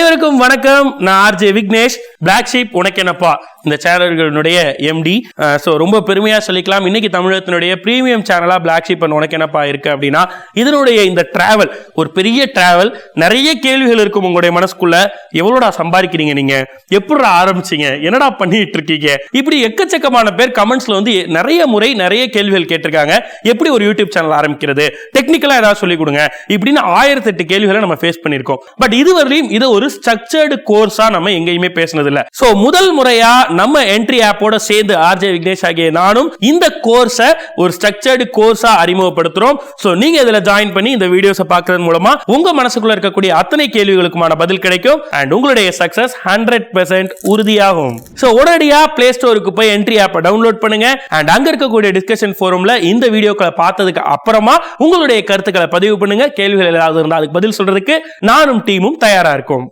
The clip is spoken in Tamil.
அனைவருக்கும் வணக்கம். நான் ஆர்ஜே விக்னேஷ். பிளாக் ஷீப் உனக்கெனப்பா இந்த சேனல்களுடைய எம்டி. ரொம்ப பெருமையா சொல்லிக்கலாம், இன்னைக்கு தமிழகத்தினுடைய பிரீமியம் சேனலா பிளாக் ஷீப் அண்ட் உனக்கெனப்பா இருக்கு அப்படின்னா இதனுடைய இந்த டிராவல் ஒரு பெரிய டிராவல். நிறைய கேள்விகள் இருக்கும் உங்களுடைய மனசுக்குள்ள. எவ்வளோடா சம்பாதிக்கிறீங்க, நீங்க எப்படி ஆரம்பிச்சீங்க, என்னடா பண்ணிட்டு இருக்கீங்க, இப்படி எக்கச்சக்கமான பேர் கமெண்ட்ஸ்ல வந்து நிறைய முறை நிறைய கேள்விகள் கேட்டிருக்காங்க. எப்படி ஒரு யூடியூப் சேனல் ஆரம்பிக்கிறது, டெக்னிக்கலா ஏதாவது சொல்லிக் கொடுங்க, இப்படின்னு 1008 கேள்விகளை நம்ம ஃபேஸ் பண்ணிருக்கோம். பட் இதுவரையும் இது ஒரு ஸ்ட்ரக்சர்டு கோர்ஸா நம்ம எங்கேயுமே பேசினது இல்ல. சோ முதல் முறையா நம்ம என்ட்ரி ஆப்போட சேர்ந்து ஆர்ஜே விக்னேஷ் ஆகிய நானும் இந்த கோர்ஸை ஒரு ஸ்ட்ரக்சர்டு கோர்ஸா அறிமுகப்படுத்துறோம். சோ நீங்க இதுல ஜாயின் பண்ணி இந்த வீடியோஸை பார்க்கறது மூலமா உங்க மனசுக்குள்ள இருக்கக்கூடிய அத்தனை கேள்விகளுக்குமான பதில் கிடைக்கும் அண்ட் உங்களுடைய சக்சஸ் 100% உறுதியாகும். சோ உடனடியா பிளே ஸ்டோருக்கு போய் என்ட்ரி ஆப்பை டவுன்லோட் பண்ணுங்க அண்ட் அங்க இருக்கக்கூடிய டிஸ்கஷன் ஃபோரம்ல இந்த வீடியோக்களை பார்த்ததுக்கு அப்புறமா உங்களுடைய கருத்துக்களை பதிவு பண்ணுங்க. கேள்விகள் ஏதாவது இருந்தா அதுக்கு பதில் சொல்றதுக்கு நானும் டீமும் தயாரா இருக்கும்.